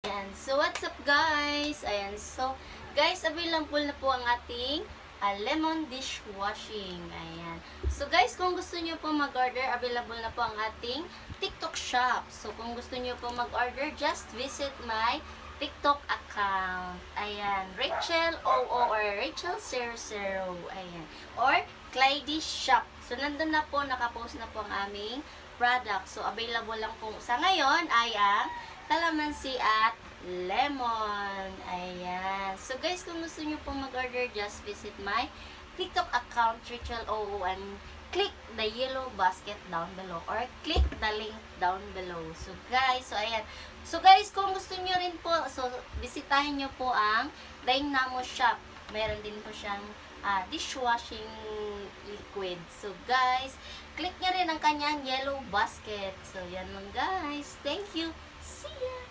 Ayan. So, what's up guys? Ayan. So, guys, available na po ang ating lemon dishwashing. Ayan. So, guys, kung gusto nyo po mag-order, available na po ang ating TikTok shop. So, kung gusto nyo po mag-order, just visit my TikTok account. Ayan. Rachel OO or Rachel00. Ayan. Or Clyde Shop. So, nandun na po, nakapost na po ang aming product. So, available lang po sa ngayon ay ang calamansi at lemon. Ayan. So, guys, kung gusto nyo po mag-order, just visit my TikTok account, Rachel00, and click the yellow basket down below or click the link down below. So, guys, so, ayan. So, guys, kung gusto nyo rin po, so, bisitahin nyo po ang Dynamo Shop. Meron din po siyang dishwashing liquid. So, guys, click nyo rin ang kanyang yellow basket. So, yan lang, guys. Thank you. See ya!